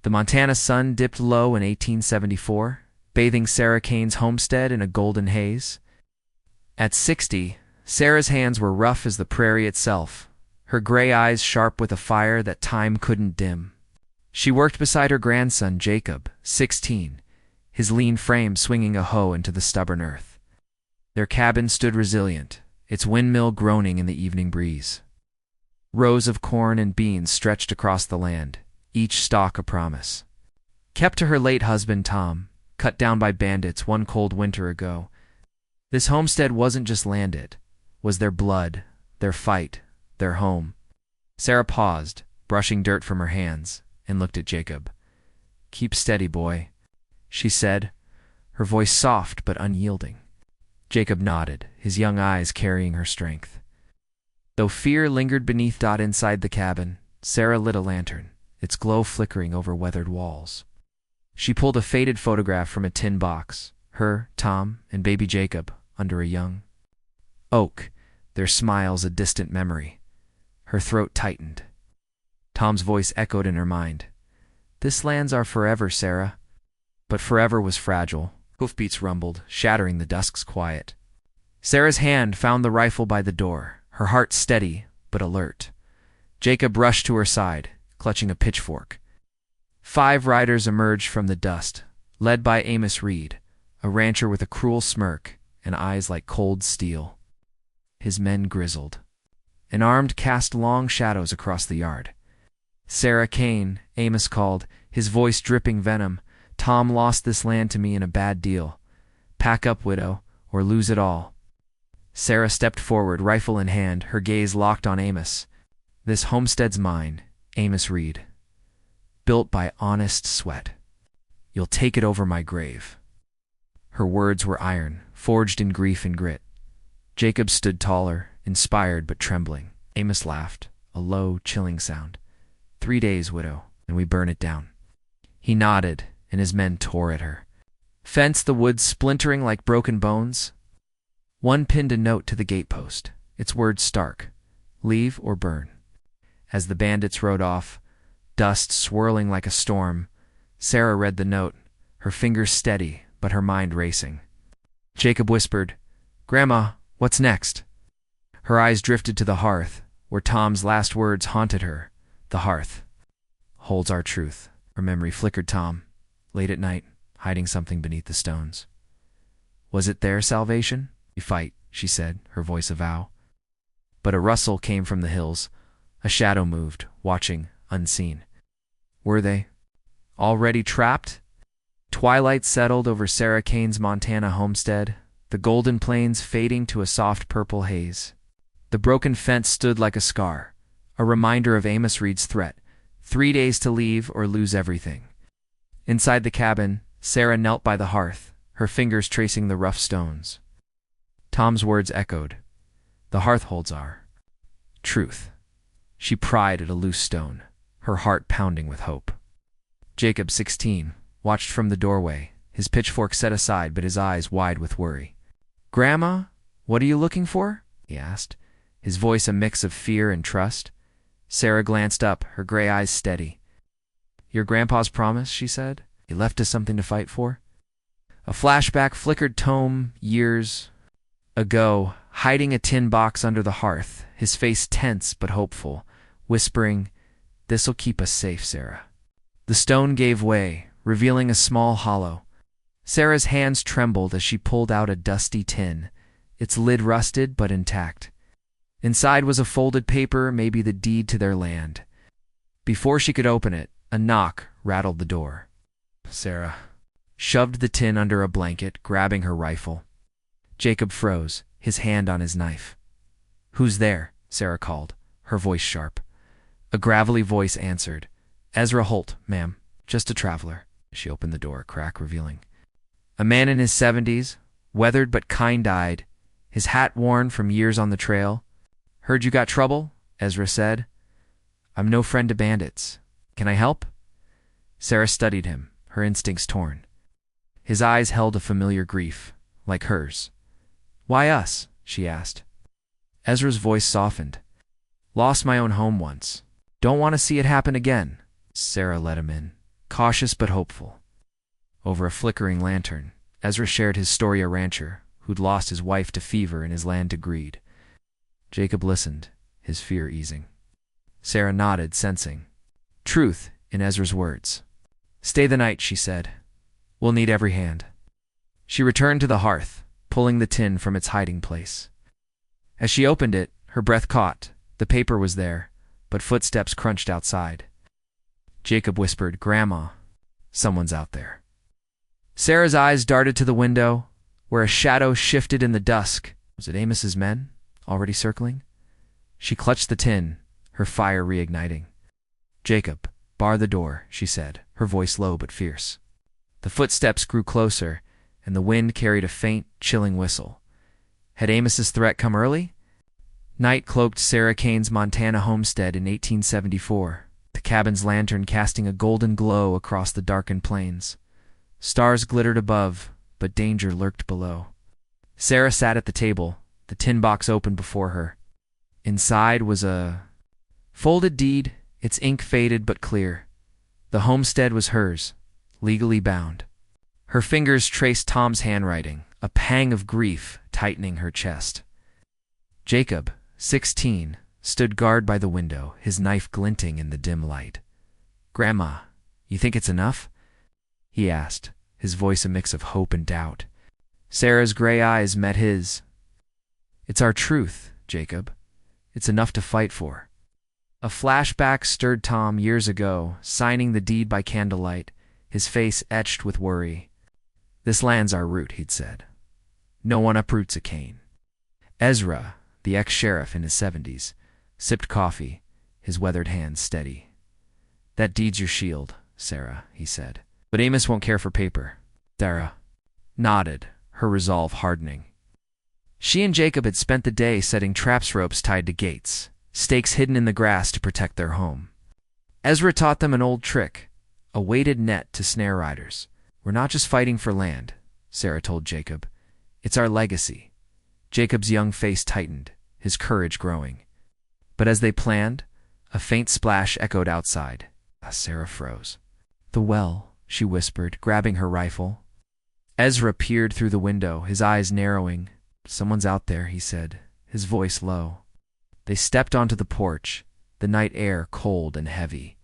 The Montana sun dipped low in 1874, bathing Sarah Kane's homestead in a golden haze. At 60, Sarah's hands were rough as the prairie itself, her gray eyes sharp with a fire that time couldn't dim. She worked beside her grandson, Jacob, 16, his lean frame swinging a hoe into the stubborn earth. Their cabin stood resilient, its windmill groaning in the evening breeze. Rows of corn and beans stretched across the land, each stalk a promise. Kept to her late husband, Tom, cut down by bandits one cold winter ago. This homestead wasn't just land, it was their blood, their fight, their home. Sarah paused, brushing dirt from her hands, and looked at Jacob. "Keep steady, boy," she said, her voice soft but unyielding. Jacob nodded, his young eyes carrying her strength. Though fear lingered beneath inside the cabin, Sarah lit a lantern, its glow flickering over weathered walls. She pulled a faded photograph from a tin box, her, Tom, and baby Jacob, under a young oak, their smiles a distant memory. Her throat tightened. Tom's voice echoed in her mind. "This land's our forever, Sarah." But forever was fragile. Hoofbeats rumbled, shattering the dusk's quiet. Sarah's hand found the rifle by the door, her heart steady but alert. Jacob rushed to her side, clutching a pitchfork. 5 riders emerged from the dust, led by Amos Reed, a rancher with a cruel smirk and eyes like cold steel. His men grizzled. An armed cast long shadows across the yard. "Sarah Kane," Amos called, his voice dripping venom. "Tom lost this land to me in a bad deal. Pack up, widow, or lose it all." Sarah stepped forward, rifle in hand, her gaze locked on Amos. "This homestead's mine, Amos Reed. Built by honest sweat. You'll take it over my grave." Her words were iron, forged in grief and grit. Jacob stood taller, inspired but trembling. Amos laughed, a low, chilling sound. 3 days, widow, and we burn it down." He nodded, and his men tore at her. Fenced the woods splintering like broken bones. One pinned a note to the gatepost, its words stark: "Leave or burn." As the bandits rode off, dust swirling like a storm, Sarah read the note, her fingers steady but her mind racing. Jacob whispered, "Grandma, what's next?" Her eyes drifted to the hearth, where Tom's last words haunted her. "The hearth holds our truth," her memory flickered. Tom, late at night, hiding something beneath the stones. Was it their salvation? "We fight," she said, her voice a vow. But a rustle came from the hills. A shadow moved, watching, unseen. Were they already trapped? Twilight settled over Sarah Kane's Montana homestead, the golden plains fading to a soft purple haze. The broken fence stood like a scar, a reminder of Amos Reed's threat: 3 days to leave or lose everything. Inside the cabin, Sarah knelt by the hearth, her fingers tracing the rough stones. Tom's words echoed. "The hearth holds our truth." She pried at a loose stone, her heart pounding with hope. Jacob, 16, watched from the doorway, his pitchfork set aside but his eyes wide with worry. "Grandma, what are you looking for?" he asked, his voice a mix of fear and trust. Sarah glanced up, her gray eyes steady. "Your grandpa's promise," she said. "He left us something to fight for." A flashback flickered. Tom, years ago, hiding a tin box under the hearth, his face tense but hopeful, whispering, "This'll keep us safe, Sarah." The stone gave way, revealing a small hollow. Sarah's hands trembled as she pulled out a dusty tin, its lid rusted but intact. Inside was a folded paper, maybe the deed to their land. Before she could open it, a knock rattled the door. Sarah shoved the tin under a blanket, grabbing her rifle. Jacob froze, his hand on his knife. "Who's there?" Sarah called, her voice sharp. A gravelly voice answered. "Ezra Holt, ma'am. Just a traveler." She opened the door, a crack revealing a man in his 70s, weathered but kind-eyed, his hat worn from years on the trail. "Heard you got trouble," Ezra said. "I'm no friend to bandits. Can I help?" Sarah studied him, her instincts torn. His eyes held a familiar grief, like hers. "Why us?" she asked. Ezra's voice softened. "Lost my own home once. Don't want to see it happen again." Sarah let him in, cautious but hopeful. Over a flickering lantern, Ezra shared his story, a rancher who'd lost his wife to fever and his land to greed. Jacob listened, his fear easing. Sarah nodded, sensing truth in Ezra's words. "Stay the night," she said. "We'll need every hand." She returned to the hearth, pulling the tin from its hiding place. As she opened it, her breath caught. The paper was there, but footsteps crunched outside. Jacob whispered, "Grandma, someone's out there." Sarah's eyes darted to the window, where a shadow shifted in the dusk. Was it Amos's men, already circling? She clutched the tin, her fire reigniting. "Jacob, bar the door," she said, her voice low but fierce. The footsteps grew closer, and the wind carried a faint, chilling whistle. Had Amos's threat come early? Night cloaked Sarah Kane's Montana homestead in 1874, the cabin's lantern casting a golden glow across the darkened plains. Stars glittered above, but danger lurked below. Sarah sat at the table, the tin box open before her. Inside was a folded deed, its ink faded but clear. The homestead was hers, legally bound. Her fingers traced Tom's handwriting, a pang of grief tightening her chest. Jacob, 16, stood guard by the window, his knife glinting in the dim light. "Grandma, you think it's enough?" he asked, his voice a mix of hope and doubt. Sarah's gray eyes met his. "It's our truth, Jacob. It's enough to fight for." A flashback stirred Tom years ago, signing the deed by candlelight, his face etched with worry. "This land's our root," he'd said. "No one uproots a Kane." Ezra, the ex-sheriff in his 70s, sipped coffee, his weathered hands steady. "That deed's your shield, Sarah," he said. "But Amos won't care for paper." Sarah nodded, her resolve hardening. She and Jacob had spent the day setting traps, ropes tied to gates, stakes hidden in the grass to protect their home. Ezra taught them an old trick, a weighted net to snare riders. "We're not just fighting for land," Sarah told Jacob. "It's our legacy." Jacob's young face tightened, his courage growing. But as they planned, a faint splash echoed outside. Sarah froze. "The well," she whispered, grabbing her rifle. Ezra peered through the window, his eyes narrowing. "Someone's out there," he said, his voice low. They stepped onto the porch, the night air cold and heavy.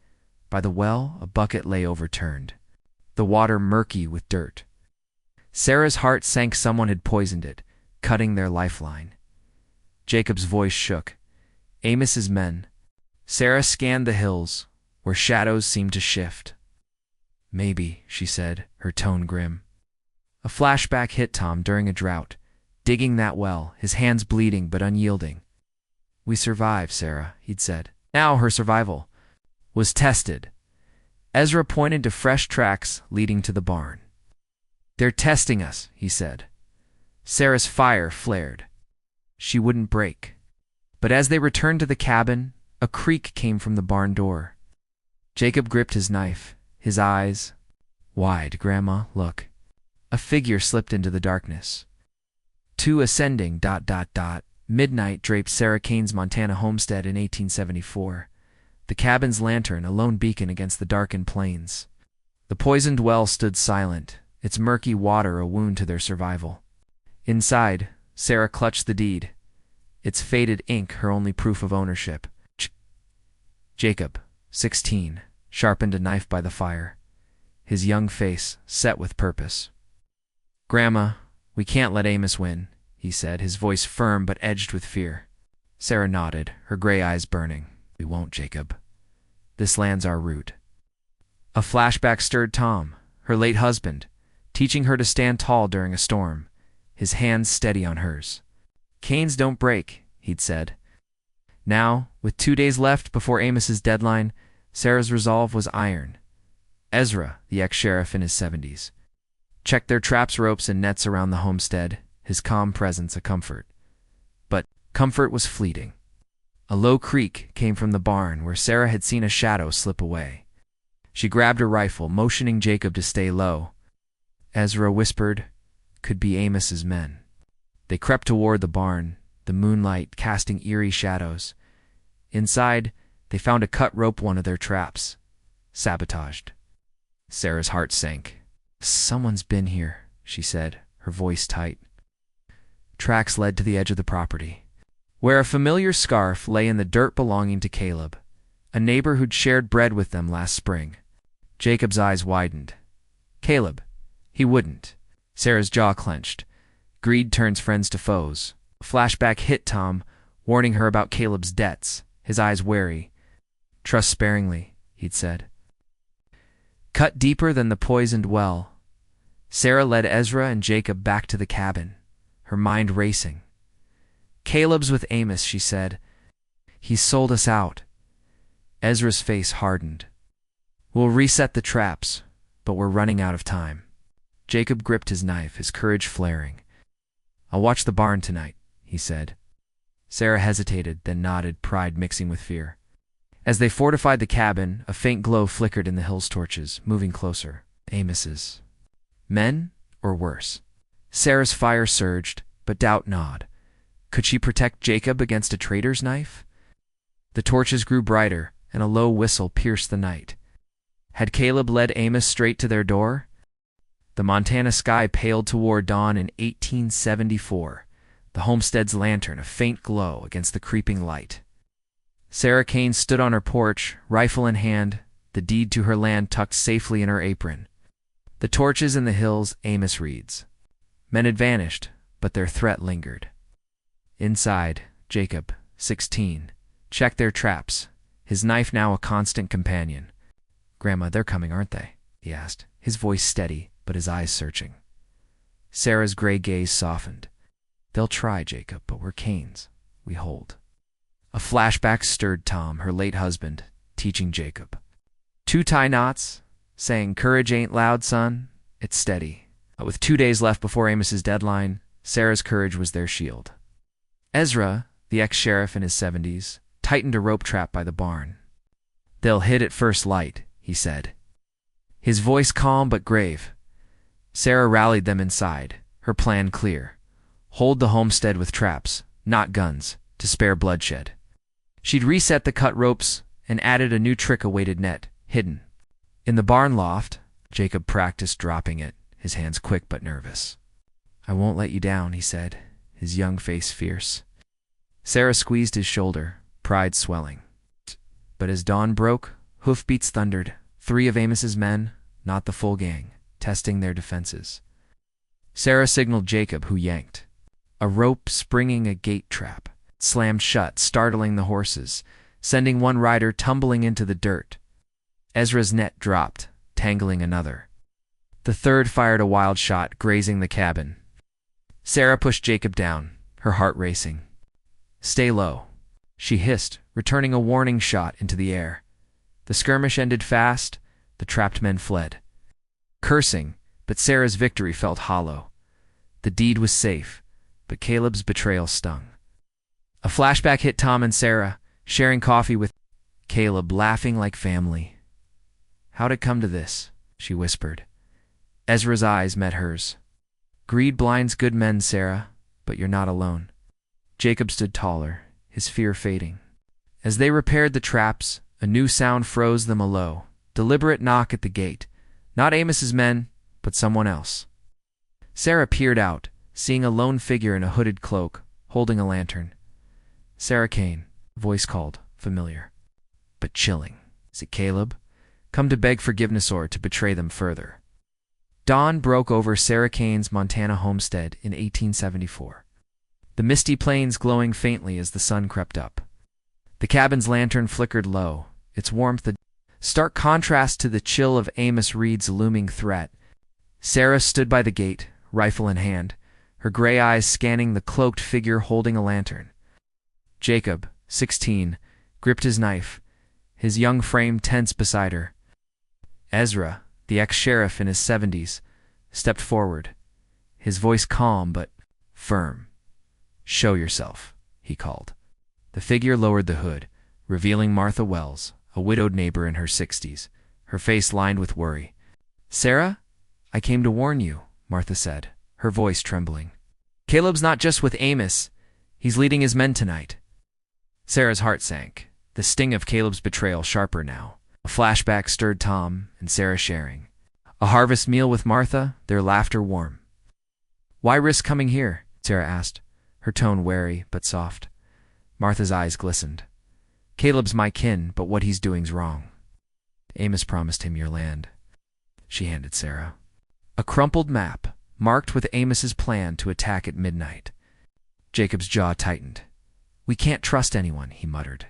By the well, a bucket lay overturned, the water murky with dirt. Sarah's heart sank. Someone had poisoned it, cutting their lifeline. Jacob's voice shook. "Amos's men." Sarah scanned the hills, where shadows seemed to shift. "Maybe," she said, her tone grim. A flashback hit Tom during a drought, digging that well, his hands bleeding but unyielding. "We survived, Sarah," he'd said. Now her survival was tested. Ezra pointed to fresh tracks leading to the barn. "They're testing us," he said. Sarah's fire flared. She wouldn't break. But as they returned to the cabin, a creak came from the barn door. Jacob gripped his knife, his eyes wide. "Grandma, look." A figure slipped into the darkness. Two ascending ... Midnight draped Sarah Kane's Montana homestead in 1874. The cabin's lantern, a lone beacon against the darkened plains. The poisoned well stood silent, its murky water a wound to their survival. Inside, Sarah clutched the deed, its faded ink her only proof of ownership. Jacob, 16, sharpened a knife by the fire, his young face set with purpose. "Grandma, we can't let Amos win," he said, his voice firm but edged with fear. Sarah nodded, her gray eyes burning. "We won't, Jacob. This land's our root." A flashback stirred Tom, her late husband, teaching her to stand tall during a storm, his hands steady on hers. "Canes don't break," he'd said. Now, with 2 days left before Amos's deadline, Sarah's resolve was iron. Ezra, the ex-sheriff in his 70s, checked their traps, ropes, and nets around the homestead, his calm presence a comfort. But comfort was fleeting. A low creak came from the barn where Sarah had seen a shadow slip away. She grabbed her rifle, motioning Jacob to stay low. Ezra whispered, "Could be Amos's men." They crept toward the barn, the moonlight casting eerie shadows. Inside, they found a cut rope, one of their traps, sabotaged. Sarah's heart sank. "Someone's been here," she said, her voice tight. Tracks led to the edge of the property, where a familiar scarf lay in the dirt belonging to Caleb, a neighbor who'd shared bread with them last spring. Jacob's eyes widened. Caleb. He wouldn't. Sarah's jaw clenched. Greed turns friends to foes. A flashback hit Tom, warning her about Caleb's debts, his eyes wary. "Trust sparingly," he'd said. Cut deeper than the poisoned well. Sarah led Ezra and Jacob back to the cabin, her mind racing. "Caleb's with Amos," she said. "He's sold us out." Ezra's face hardened. "We'll reset the traps, but we're running out of time." Jacob gripped his knife, his courage flaring. "I'll watch the barn tonight," he said. Sarah hesitated, then nodded, pride mixing with fear. As they fortified the cabin, a faint glow flickered in the hill's torches, moving closer. Amos's. Men, or worse? Sarah's fire surged, but doubt gnawed. Could she protect Jacob against a traitor's knife? The torches grew brighter, and a low whistle pierced the night. Had Caleb led Amos straight to their door? The Montana sky paled toward dawn in 1874, the homestead's lantern a faint glow against the creeping light. Sarah Kane stood on her porch, rifle in hand, the deed to her land tucked safely in her apron. The torches in the hills, Amos reads. Men had vanished, but their threat lingered. Inside, Jacob, 16, checked their traps, his knife now a constant companion. "Grandma, they're coming, aren't they?" he asked, his voice steady, but his eyes searching. Sarah's gray gaze softened. "They'll try, Jacob, but we're Kanes. We hold." A flashback stirred Tom, her late husband, teaching Jacob. "Two tie knots, saying courage ain't loud, son, it's steady." With 2 days left before Amos's deadline, Sarah's courage was their shield. Ezra, the ex-sheriff in his 70s, tightened a rope trap by the barn. "They'll hit at first light," he said, his voice calm but grave. Sarah rallied them inside, her plan clear. Hold the homestead with traps, not guns, to spare bloodshed. She'd reset the cut ropes and added a new trick, a weighted net, hidden. In the barn loft, Jacob practiced dropping it, his hands quick but nervous. "I won't let you down," he said, his young face fierce. Sarah squeezed his shoulder, pride swelling. But as dawn broke, hoofbeats thundered, 3 of Amos's men, not the full gang, testing their defenses. Sarah signaled Jacob, who yanked. A rope springing a gate trap, slammed shut, startling the horses, sending one rider tumbling into the dirt. Ezra's net dropped, tangling another. The third fired a wild shot, grazing the cabin. Sarah pushed Jacob down, her heart racing. "Stay low," she hissed, returning a warning shot into the air. The skirmish ended fast, the trapped men fled. Cursing, but Sarah's victory felt hollow. The deed was safe, but Caleb's betrayal stung. A flashback hit Tom and Sarah, sharing coffee with Caleb, laughing like family. "How'd it come to this?" she whispered. Ezra's eyes met hers. "Greed blinds good men, Sarah, but you're not alone." Jacob stood taller, his fear fading. As they repaired the traps, a new sound froze them, a low, deliberate knock at the gate. Not Amos's men, but someone else. Sarah peered out, seeing a lone figure in a hooded cloak, holding a lantern. "Sarah Kane," voice called, familiar, but chilling. "Is it Caleb? Come to beg forgiveness or to betray them further?" Dawn broke over Sarah Kane's Montana homestead in 1874. The misty plains glowing faintly as the sun crept up. The cabin's lantern flickered low, its warmth a stark contrast to the chill of Amos Reed's looming threat. Sarah stood by the gate, rifle in hand, her gray eyes scanning the cloaked figure holding a lantern. Jacob, 16, gripped his knife, his young frame tense beside her. Ezra, the ex-sheriff in his 70s, stepped forward, his voice calm but firm. "Show yourself," he called. The figure lowered the hood, revealing Martha Wells, a widowed neighbor in her 60s, her face lined with worry. "Sarah, I came to warn you," Martha said, her voice trembling. "Caleb's not just with Amos, he's leading his men tonight." Sarah's heart sank, the sting of Caleb's betrayal sharper now. A flashback stirred Tom and Sarah sharing. A harvest meal with Martha, their laughter warm. "Why risk coming here?" Sarah asked, her tone wary but soft. Martha's eyes glistened. "Caleb's my kin, but what he's doing's wrong. Amos promised him your land." She handed Sarah a crumpled map, marked with Amos's plan to attack at midnight. Jacob's jaw tightened. "We can't trust anyone," he muttered.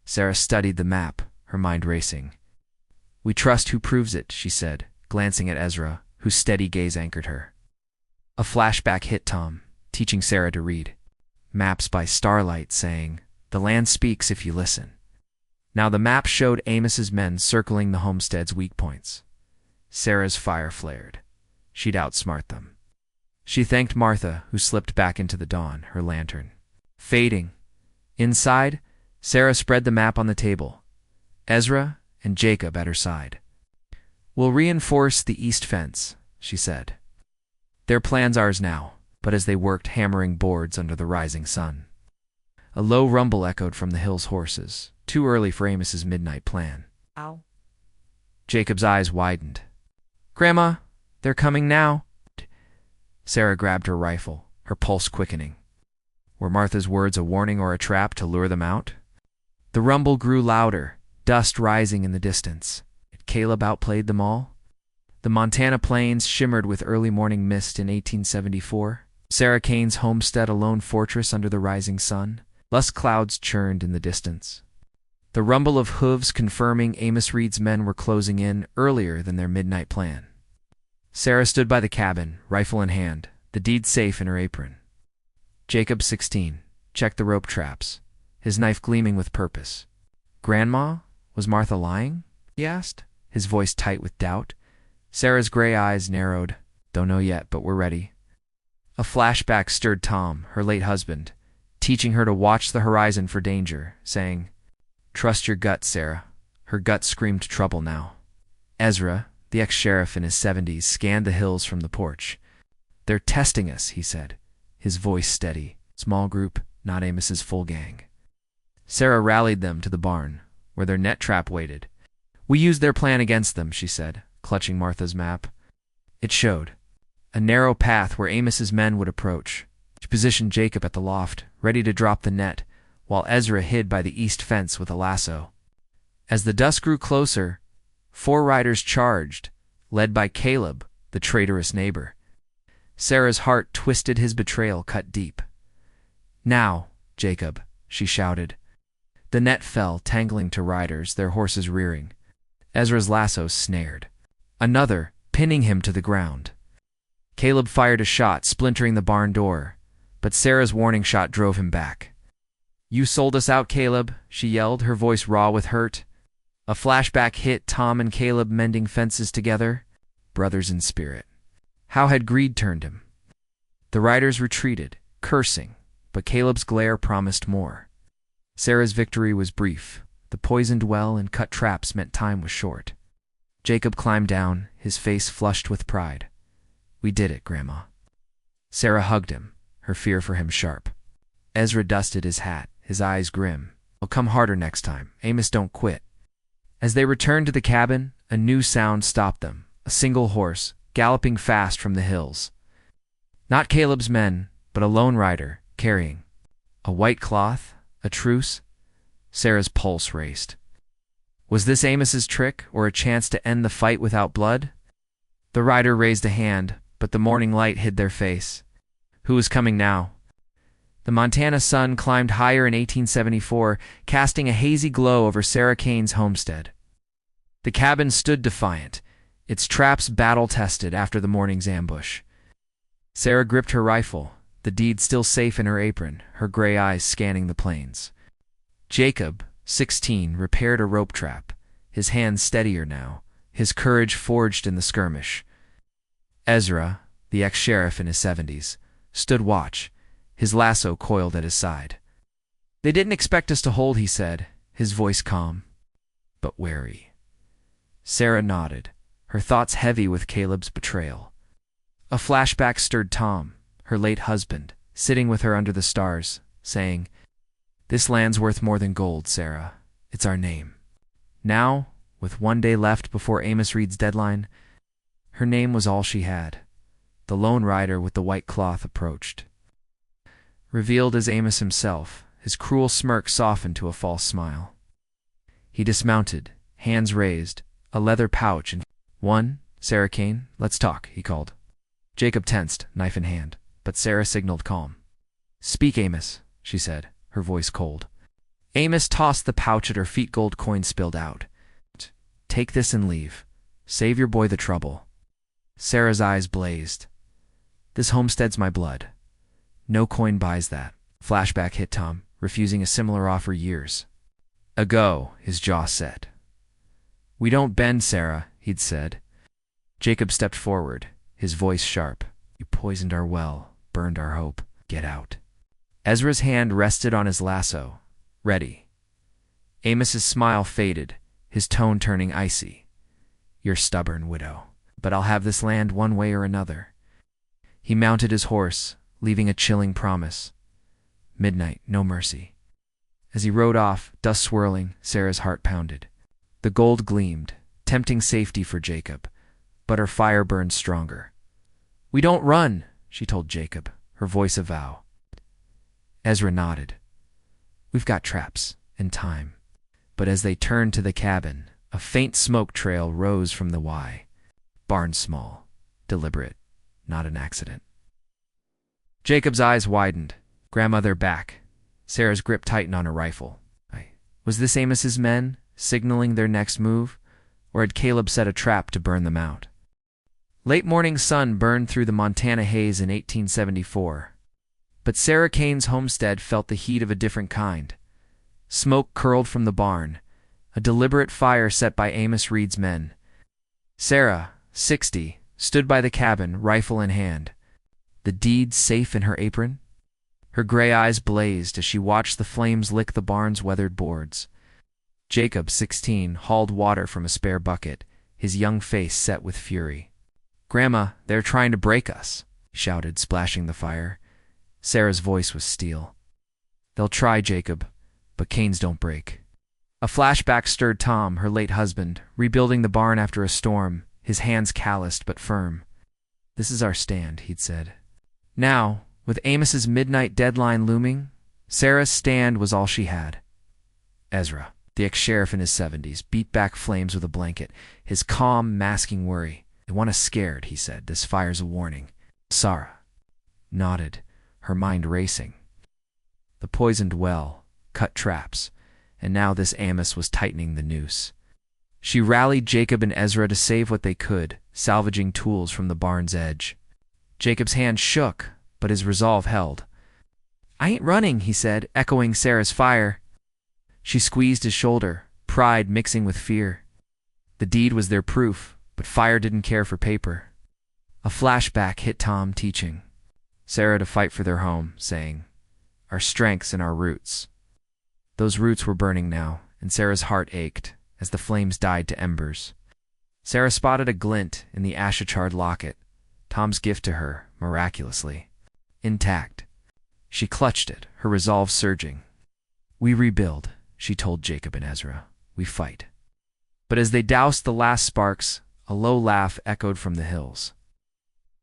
Sarah studied the map, her mind racing. "We trust who proves it," she said, glancing at Ezra, whose steady gaze anchored her. A flashback hit Tom, teaching Sarah to read. Maps by starlight, saying, "The land speaks if you listen." Now the map showed Amos's men circling the homestead's weak points. Sarah's fire flared. She'd outsmart them. She thanked Martha, who slipped back into the dawn, her lantern. Fading. Inside, Sarah spread the map on the table, Ezra and Jacob at her side. "We'll reinforce the east fence," she said. Their plan's ours now, but as they worked hammering boards under the rising sun. A low rumble echoed from the hill's horses, too early for Amos's midnight plan. Ow. Jacob's eyes widened. "Grandma, they're coming now." Sarah grabbed her rifle, her pulse quickening. Were Martha's words a warning or a trap to lure them out? The rumble grew louder, dust rising in the distance. Had Caleb outplayed them all? The Montana plains shimmered with early morning mist in 1874. Sarah Kane's homestead a lone fortress under the rising sun. Lusk clouds churned in the distance. The rumble of hooves confirming Amos Reed's men were closing in earlier than their midnight plan. Sarah stood by the cabin, rifle in hand, the deed safe in her apron. Jacob, 16, checked the rope traps, his knife gleaming with purpose. "Grandma, was Martha lying?" he asked, his voice tight with doubt. Sarah's gray eyes narrowed. "Don't know yet, but we're ready." A flashback stirred Tom, her late husband, teaching her to watch the horizon for danger, saying, "Trust your gut, Sarah." Her gut screamed trouble now. Ezra, the ex-sheriff in his 70s, scanned the hills from the porch. "They're testing us," he said, his voice steady. "Small group, not Amos's full gang." Sarah rallied them to the barn, where their net trap waited. "We used their plan against them," she said, clutching Martha's map. It showed a narrow path where Amos's men would approach. She positioned Jacob at the loft, ready to drop the net, while Ezra hid by the east fence with a lasso. As the dusk grew closer, 4 riders charged, led by Caleb, the traitorous neighbor. Sarah's heart twisted, his betrayal cut deep. "Now, Jacob," she shouted. The net fell, tangling to riders, their horses rearing. Ezra's lasso snared. Another, pinning him to the ground. Caleb fired a shot, splintering the barn door, but Sarah's warning shot drove him back. "You sold us out, Caleb," she yelled, her voice raw with hurt. A flashback hit Tom and Caleb mending fences together, brothers in spirit. How had greed turned him? The riders retreated, cursing, but Caleb's glare promised more. Sarah's victory was brief. The poisoned well and cut traps meant time was short. Jacob climbed down, his face flushed with pride. "We did it, Grandma." Sarah hugged him, her fear for him sharp. Ezra dusted his hat, his eyes grim. "I'll come harder next time. Amos don't quit." As they returned to the cabin, a new sound stopped them, a single horse, galloping fast from the hills. Not Caleb's men, but a lone rider, carrying a white cloth, a truce. Sarah's pulse raced. Was this Amos's trick, or a chance to end the fight without blood? The rider raised a hand, but the morning light hid their face. Who was coming now? The Montana sun climbed higher in 1874, casting a hazy glow over Sarah Kane's homestead. The cabin stood defiant, its traps battle-tested after the morning's ambush. Sarah gripped her rifle, the deed still safe in her apron, her gray eyes scanning the plains. Jacob, 16, repaired a rope trap, his hands steadier now, his courage forged in the skirmish. Ezra, the ex-sheriff in his 70s, stood watch, his lasso coiled at his side. "They didn't expect us to hold," he said, his voice calm, but wary. Sarah nodded, her thoughts heavy with Caleb's betrayal. A flashback stirred Tom, her late husband, sitting with her under the stars, saying, "This land's worth more than gold, Sarah. It's our name." Now, with one day left before Amos Reed's deadline, Her name was all she had. The lone rider with the white cloth approached. Revealed as Amos himself, his cruel smirk softened to a false smile. He dismounted, hands raised, a leather pouch in one. Sarah Kane, let's talk, he called. Jacob tensed, knife in hand, but Sarah signaled calm. Speak, Amos, she said, her voice cold. Amos tossed the pouch at her feet. Gold coins spilled out. Take this and leave. Save your boy the trouble. Sarah's eyes blazed. This homestead's my blood. No coin buys that. Flashback hit Tom, refusing a similar offer years ago, his jaw set. We don't bend, Sarah, he'd said. Jacob stepped forward, his voice sharp. You poisoned our well, burned our hope. Get out. Ezra's hand rested on his lasso. Ready. Amos's smile faded, his tone turning icy. You're stubborn, widow, but I'll have this land one way or another. He mounted his horse, leaving a chilling promise. Midnight, no mercy. As he rode off, dust swirling, Sarah's heart pounded. The gold gleamed, tempting safety for Jacob, but her fire burned stronger. We don't run, she told Jacob, her voice a vow. Ezra nodded. We've got traps and time. But as they turned to the cabin, a faint smoke trail rose from the Y. Barn small, deliberate, not an accident. Jacob's eyes widened. Grandmother back. Sarah's grip tightened on her rifle. Was this Amos's men, signaling their next move, or had Caleb set a trap to burn them out? Late morning sun burned through the Montana haze in 1874. But Sarah Kane's homestead felt the heat of a different kind. Smoke curled from the barn, a deliberate fire set by Amos Reed's men. Sarah, 60, stood by the cabin, rifle in hand. The deed safe in her apron? Her gray eyes blazed as she watched the flames lick the barn's weathered boards. Jacob, 16, hauled water from a spare bucket, his young face set with fury. Grandma, they're trying to break us, he shouted, splashing the fire. Sarah's voice was steel. They'll try, Jacob, but canes don't break. A flashback stirred Tom, her late husband, rebuilding the barn after a storm, his hands calloused but firm. This is our stand, he'd said. Now, with Amos's midnight deadline looming, Sarah's stand was all she had. Ezra, the ex-sheriff in his 70s, beat back flames with a blanket, his calm masking worry. They want us scared, he said. This fire's a warning. Sarah nodded, her mind racing. The poisoned well, cut traps, and now this Amos was tightening the noose. She rallied Jacob and Ezra to save what they could, salvaging tools from the barn's edge. Jacob's hand shook, but his resolve held. I ain't running, he said, echoing Sarah's fire. She squeezed his shoulder, pride mixing with fear. The deed was their proof, but fire didn't care for paper. A flashback hit Tom, teaching Sarah to fight for their home, saying, our strengths and our roots. Those roots were burning now, and Sarah's heart ached as the flames died to embers. Sarah spotted a glint in the ash-charred locket, Tom's gift to her, miraculously. Intact. She clutched it, her resolve surging. We rebuild, she told Jacob and Ezra. We fight. But as they doused the last sparks, a low laugh echoed from the hills.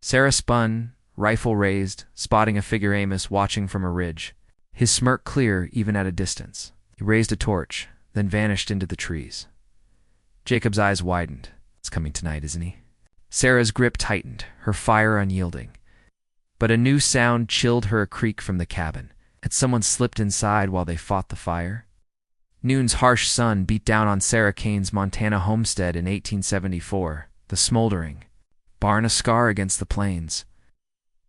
Sarah spun, rifle raised, spotting a figure Amos watching from a ridge, his smirk clear even at a distance. He raised a torch, then vanished into the trees. Jacob's eyes widened. It's coming tonight, isn't he? Sarah's grip tightened, her fire unyielding. But a new sound chilled her, a creak from the cabin. Had someone slipped inside while they fought the fire? Noon's harsh sun beat down on Sarah Kane's Montana homestead in 1874, the smoldering, barn a scar against the plains.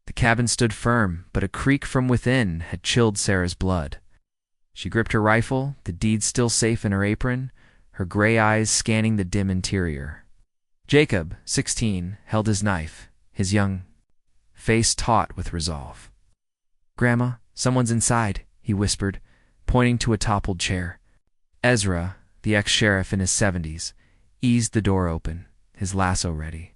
The cabin stood firm, but a creak from within had chilled Sarah's blood. She gripped her rifle, the deed still safe in her apron, her gray eyes scanning the dim interior. Jacob, 16, held his knife, his young face taut with resolve. Grandma, someone's inside, he whispered, pointing to a toppled chair. Ezra, the ex-sheriff in his 70s, eased the door open, his lasso ready.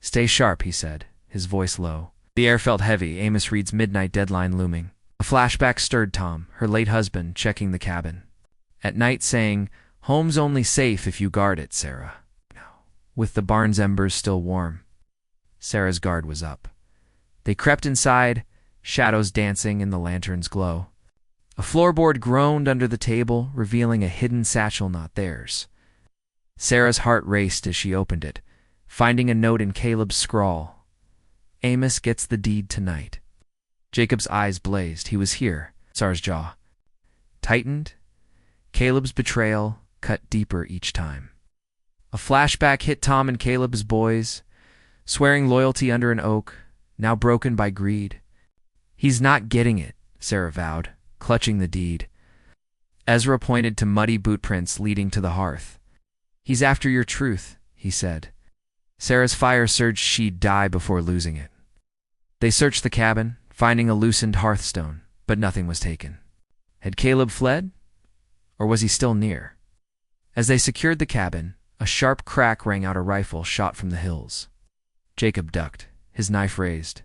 Stay sharp, he said, his voice low. The air felt heavy, Amos Reed's midnight deadline looming. A flashback stirred Tom, her late husband, checking the cabin. At night saying, home's only safe if you guard it, Sarah. No, with the barn's embers still warm. Sarah's guard was up. They crept inside, shadows dancing in the lantern's glow. A floorboard groaned under the table, revealing a hidden satchel not theirs. Sarah's heart raced as she opened it, finding a note in Caleb's scrawl. "Amos gets the deed tonight." Jacob's eyes blazed. He was here. Sarah's jaw tightened. Caleb's betrayal cut deeper each time. A flashback hit Tom and Caleb's boys, swearing loyalty under an oak, now broken by greed. "He's not getting it," Sarah vowed, clutching the deed. Ezra pointed to muddy bootprints leading to the hearth. "He's after your truth," he said. Sarah's fire surged she'd die before losing it. They searched the cabin, finding a loosened hearthstone, but nothing was taken. Had Caleb fled? Or was he still near? As they secured the cabin, a sharp crack rang out a rifle shot from the hills. Jacob ducked, his knife raised.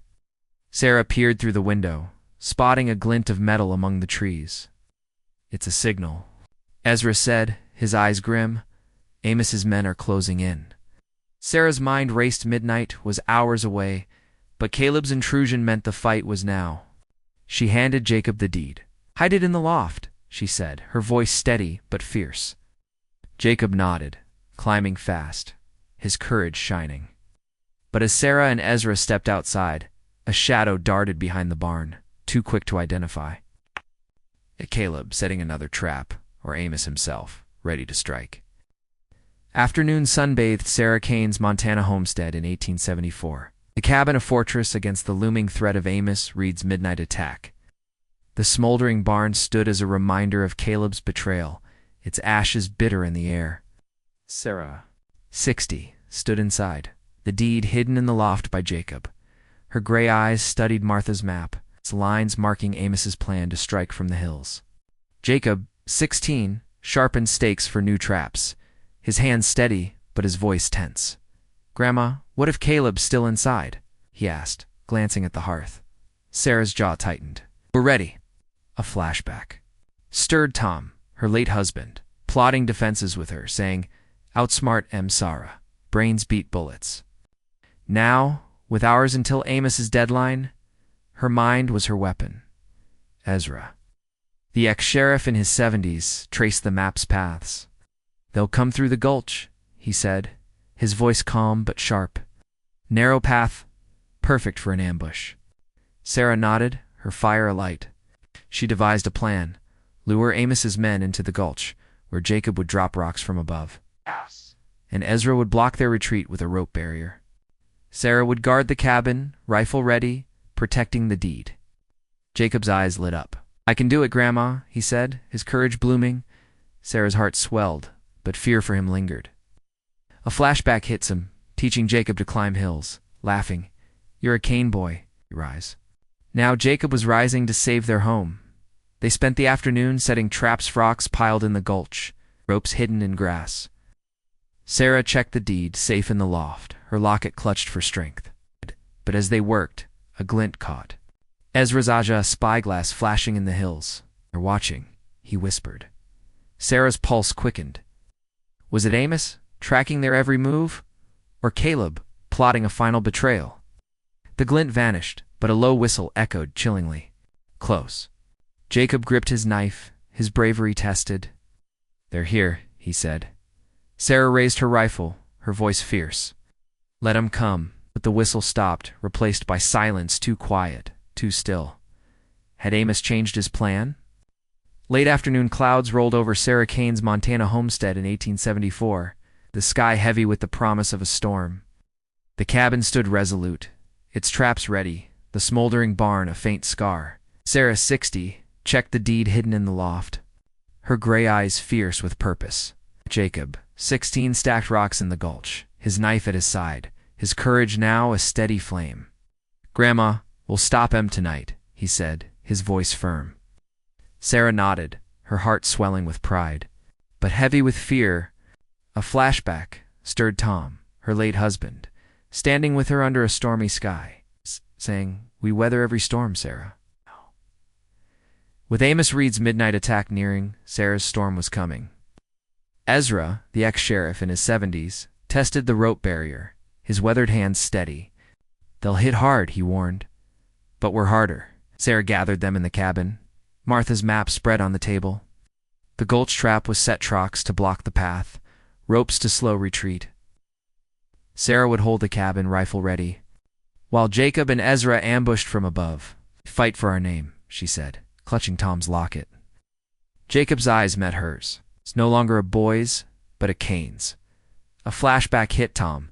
Sarah peered through the window, spotting a glint of metal among the trees. "It's a signal," Ezra said, his eyes grim. "Amos's men are closing in." Sarah's mind raced. Midnight was hours away, but Caleb's intrusion meant the fight was now. She handed Jacob the deed. "Hide it in the loft," she said, her voice steady but fierce. Jacob nodded, climbing fast, his courage shining. But as Sarah and Ezra stepped outside, a shadow darted behind the barn, too quick to identify. Caleb setting another trap, or Amos himself, ready to strike. Afternoon sunbathed Sarah Kane's Montana homestead in 1874. The cabin a fortress against the looming threat of Amos Reed's midnight attack. The smoldering barn stood as a reminder of Caleb's betrayal, its ashes bitter in the air. Sarah, 60, stood inside, the deed hidden in the loft by Jacob. Her gray eyes studied Martha's map, its lines marking Amos's plan to strike from the hills. Jacob, 16, sharpened stakes for new traps, his hands steady but his voice tense. "Grandma, what if Caleb's still inside?" he asked, glancing at the hearth. Sarah's jaw tightened. "We're ready." A flashback stirred Tom, her late husband, plotting defenses with her, saying, "Outsmart Sarah. Brains beat bullets." Now, with hours until Amos's deadline, her mind was her weapon. Ezra, the ex-sheriff in his 70s, traced the map's paths. "They'll come through the gulch," he said, his voice calm but sharp. "Narrow path, perfect for an ambush." Sarah nodded, her fire alight. She devised a plan: lure Amos's men into the gulch, where Jacob would drop rocks from above. And Ezra would block their retreat with a rope barrier. Sarah would guard the cabin, rifle ready, protecting the deed. Jacob's eyes lit up. "I can do it, Grandma," he said, his courage blooming. Sarah's heart swelled, but fear for him lingered. A flashback hits him, teaching Jacob to climb hills, laughing. "You're a Kane boy," he rise. Now Jacob was rising to save their home. They spent the afternoon setting traps for ox piled in the gulch, ropes hidden in grass. Sarah checked the deed, safe in the loft, her locket clutched for strength. But as they worked, a glint caught. Ezra's a spyglass flashing in the hills. "They're watching," he whispered. Sarah's pulse quickened. Was it Amos, tracking their every move? Or Caleb, plotting a final betrayal? The glint vanished, but a low whistle echoed chillingly. Close. Jacob gripped his knife, his bravery tested. "They're here," he said. Sarah raised her rifle, her voice fierce. "Let 'em come," but the whistle stopped, replaced by silence too quiet, too still. Had Amos changed his plan? Late afternoon clouds rolled over Sarah Kane's Montana homestead in 1874, the sky heavy with the promise of a storm. The cabin stood resolute, its traps ready, the smoldering barn a faint scar. Sarah, 60, checked the deed hidden in the loft, her gray eyes fierce with purpose. Jacob, 16, stacked rocks in the gulch, his knife at his side, his courage now a steady flame. "Grandma, we'll stop 'em tonight," he said, his voice firm. Sarah nodded, her heart swelling with pride, but heavy with fear. A flashback stirred Tom, her late husband, standing with her under a stormy sky, saying, "We weather every storm, Sarah." With Amos Reed's midnight attack nearing, Sarah's storm was coming. Ezra, the ex-sheriff in his 70s, tested the rope barrier, his weathered hands steady. "They'll hit hard," he warned. "But we're harder." Sarah gathered them in the cabin. Martha's map spread on the table. The gulch trap was set trocks to block the path, ropes to slow retreat. Sarah would hold the cabin, rifle ready, while Jacob and Ezra ambushed from above. "Fight for our name," she said, clutching Tom's locket. Jacob's eyes met hers. It's no longer a boy's, but a Cain's. A flashback hit Tom,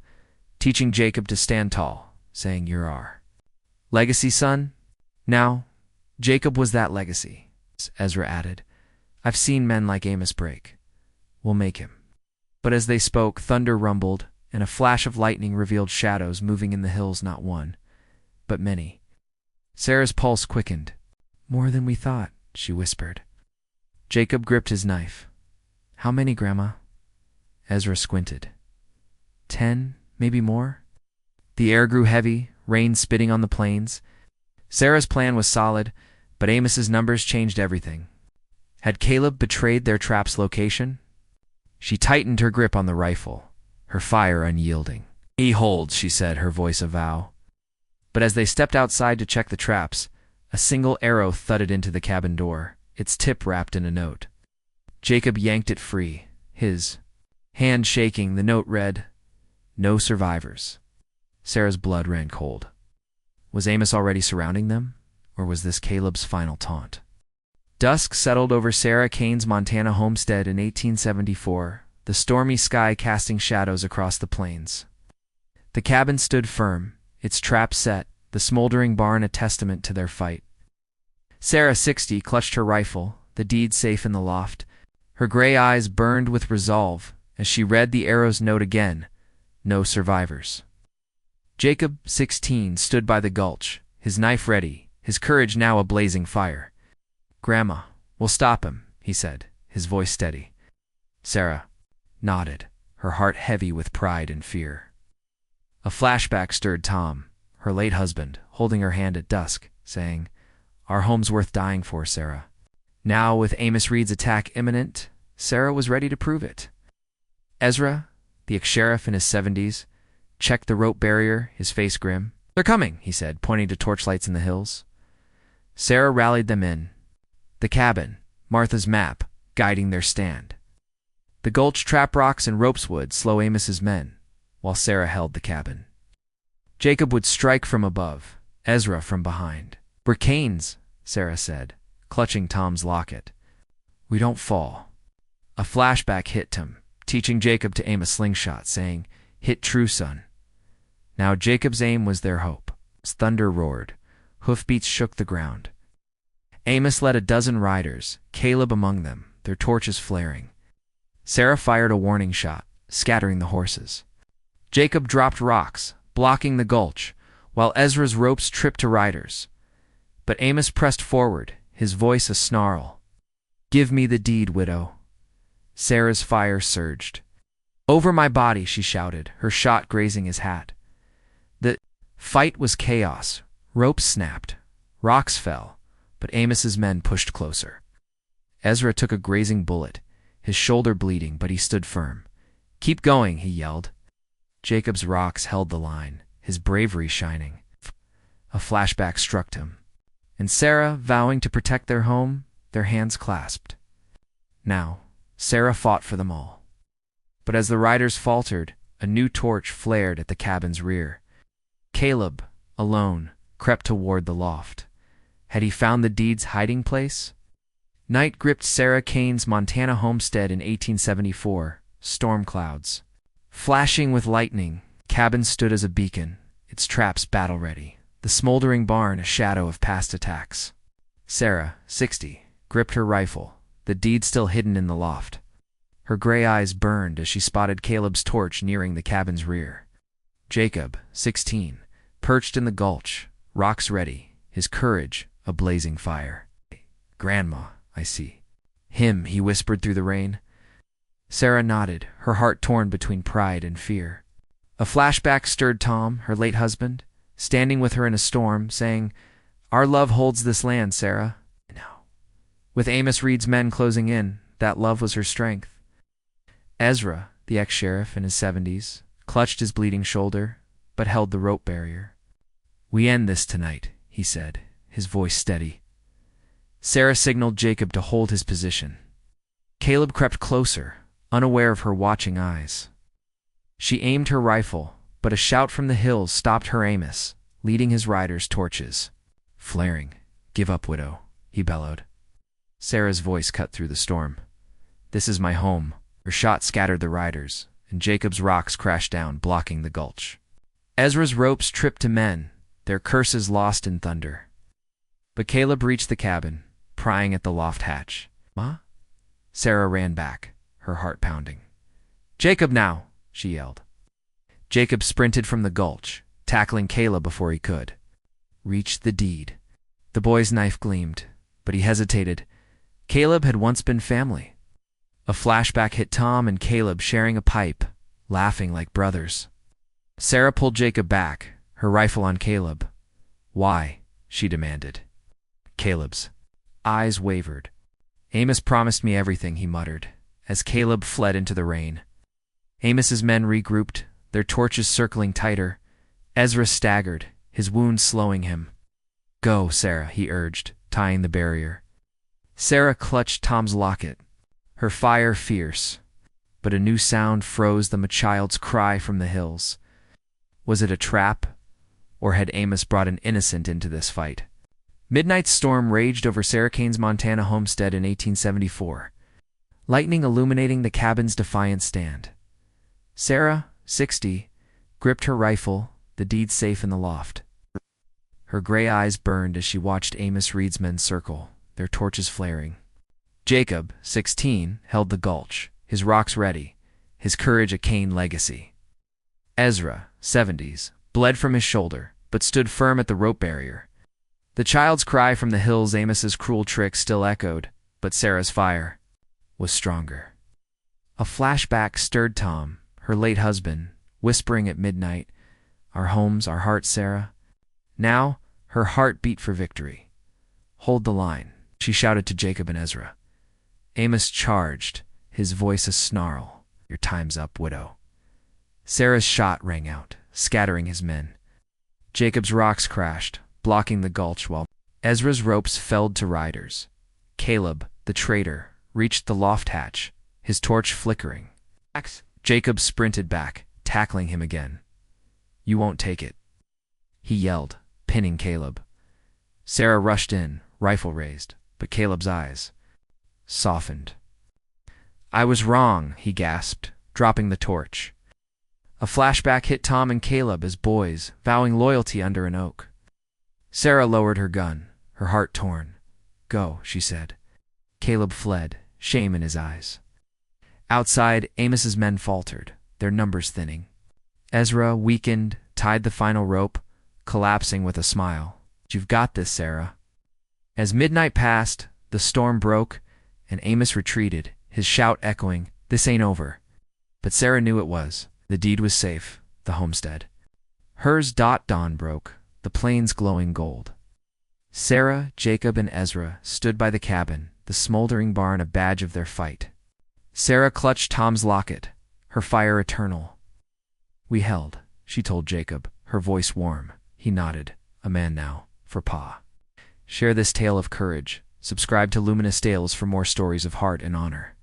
teaching Jacob to stand tall, saying, "You're our legacy, son." Now, Jacob was that legacy, Ezra added. "I've seen men like Amos break. We'll make him." But as they spoke, thunder rumbled, and a flash of lightning revealed shadows moving in the hills, not one, but many. Sarah's pulse quickened. "More than we thought," she whispered. Jacob gripped his knife. "How many, Grandma?" Ezra squinted. 10, maybe more. The air grew heavy, rain spitting on the plains. Sarah's plan was solid, but Amos's numbers changed everything. Had Caleb betrayed their trap's location? She tightened her grip on the rifle, her fire unyielding. "He holds," she said, her voice a vow. But as they stepped outside to check the traps, a single arrow thudded into the cabin door, its tip wrapped in a note. Jacob yanked it free, his hand shaking. The note read, "No survivors." Sarah's blood ran cold. Was Amos already surrounding them, or was this Caleb's final taunt? Dusk settled over Sarah Kane's Montana homestead in 1874, the stormy sky casting shadows across the plains. The cabin stood firm, its trap set, the smoldering barn a testament to their fight. Sarah, 60, clutched her rifle, the deed safe in the loft. Her gray eyes burned with resolve as she read the arrow's note again, "No survivors." Jacob, 16, stood by the gulch, his knife ready, his courage now a blazing fire. "Grandma, we'll stop him," he said, his voice steady. Sarah nodded, her heart heavy with pride and fear. A flashback stirred Tom, her late husband, holding her hand at dusk, saying, "Our home's worth dying for, Sarah." Now, with Amos Reed's attack imminent, Sarah was ready to prove it. Ezra, the ex-sheriff in his 70s, checked the rope barrier, his face grim. "They're coming," he said, pointing to torchlights in the hills. Sarah rallied them in. The cabin, Martha's map, guiding their stand. The gulch trap rocks and ropes would slow Amos's men, while Sarah held the cabin. Jacob would strike from above, Ezra from behind. "We're Cain's," Sarah said, clutching Tom's locket. "We don't fall." A flashback hit him, teaching Jacob to aim a slingshot, saying, "Hit true, son." Now Jacob's aim was their hope. As thunder roared, hoofbeats shook the ground. Amos led a dozen riders, Caleb among them, their torches flaring. Sarah fired a warning shot, scattering the horses. Jacob dropped rocks, blocking the gulch, while Ezra's ropes tripped to riders. But Amos pressed forward, his voice a snarl. "Give me the deed, widow." Sarah's fire surged. "Over my body," she shouted, her shot grazing his hat. The fight was chaos. Ropes snapped, rocks fell, but Amos's men pushed closer. Ezra took a grazing bullet, his shoulder bleeding, but he stood firm. "Keep going," he yelled. Jacob's rocks held the line, his bravery shining. A flashback struck him, and Sarah, vowing to protect their home, their hands clasped. Now, Sarah fought for them all. But as the riders faltered, a new torch flared at the cabin's rear. Caleb, alone, crept toward the loft. Had he found the deed's hiding place? Night gripped Sarah Kane's Montana homestead in 1874, storm clouds. Flashing with lightning, cabin stood as a beacon, its traps battle-ready, the smoldering barn a shadow of past attacks. Sarah, 60, gripped her rifle, the deed still hidden in the loft. Her gray eyes burned as she spotted Caleb's torch nearing the cabin's rear. Jacob, 16, perched in the gulch, rocks ready, his courage a blazing fire. "Grandma, I see." "Him," he whispered through the rain. Sarah nodded, her heart torn between pride and fear. A flashback stirred Tom, her late husband, standing with her in a storm, saying, "Our love holds this land, Sarah." No. With Amos Reed's men closing in, that love was her strength. Ezra, the ex-sheriff in his 70s, clutched his bleeding shoulder, but held the rope barrier. "We end this tonight," he said, his voice steady. Sarah signaled Jacob to hold his position. Caleb crept closer, unaware of her watching eyes. She aimed her rifle, but a shout from the hills stopped her Amos, leading his riders' torches. Flaring. "Give up, widow," he bellowed. Sarah's voice cut through the storm. "This is my home." Her shot scattered the riders, and Jacob's rocks crashed down, blocking the gulch. Ezra's ropes tripped to men, their curses lost in thunder. But Caleb reached the cabin, prying at the loft hatch. "Ma?" Sarah ran back, her heart pounding. "Jacob now!" she yelled. Jacob sprinted from the gulch, tackling Caleb before he could. Reached the deed. The boy's knife gleamed, but he hesitated. Caleb had once been family. A flashback hit Tom and Caleb sharing a pipe, laughing like brothers. Sarah pulled Jacob back, her rifle on Caleb. "Why?" she demanded. Caleb's eyes wavered. "Amos promised me everything," he muttered, as Caleb fled into the rain. Amos's men regrouped, their torches circling tighter. Ezra staggered, his wounds slowing him. "Go, Sarah," he urged, tying the barrier. Sarah clutched Tom's locket, her fire fierce, but a new sound froze them, a child's cry from the hills. Was it a trap, or had Amos brought an innocent into this fight? Midnight's storm raged over Sarah Kane's Montana homestead in 1874, lightning illuminating the cabin's Defiance stand. Sarah, 60, gripped her rifle, the deed safe in the loft. Her gray eyes burned as she watched Amos Reed's men circle, their torches flaring. Jacob, 16, held the gulch, his rocks ready, his courage a Kane legacy. Ezra, 70s, bled from his shoulder, but stood firm at the rope barrier. The child's cry from the hills, Amos's cruel trick, still echoed, but Sarah's fire was stronger. A flashback stirred Tom, her late husband, whispering at midnight, "Our homes, our hearts, Sarah." Now, her heart beat for victory. "Hold the line," she shouted to Jacob and Ezra. Amos charged, his voice a snarl. "Your time's up, widow." Sarah's shot rang out, scattering his men. Jacob's rocks crashed, blocking the gulch, while Ezra's ropes felled to riders. Caleb, the traitor, reached the loft hatch, his torch flickering. Jacob sprinted back, tackling him again. "You won't take it," he yelled, pinning Caleb. Sarah rushed in, rifle raised, but Caleb's eyes softened. "I was wrong," he gasped, dropping the torch. A flashback hit Tom and Caleb as boys, vowing loyalty under an oak. Sarah lowered her gun, her heart torn. "Go," she said. Caleb fled, shame in his eyes. Outside, Amos's men faltered, their numbers thinning. Ezra, weakened, tied the final rope, collapsing with a smile. "You've got this, Sarah." As midnight passed, the storm broke, and Amos retreated, his shout echoing, "This ain't over." But Sarah knew it was. The deed was safe, the homestead. Hers. Dawn broke, the plains glowing gold. Sarah, Jacob, and Ezra stood by the cabin, the smoldering barn a badge of their fight. Sarah clutched Tom's locket, her fire eternal. "We held," she told Jacob, her voice warm. He nodded, a man now, for Pa. Share this tale of courage. Subscribe to Luminous Tales for more stories of heart and honor.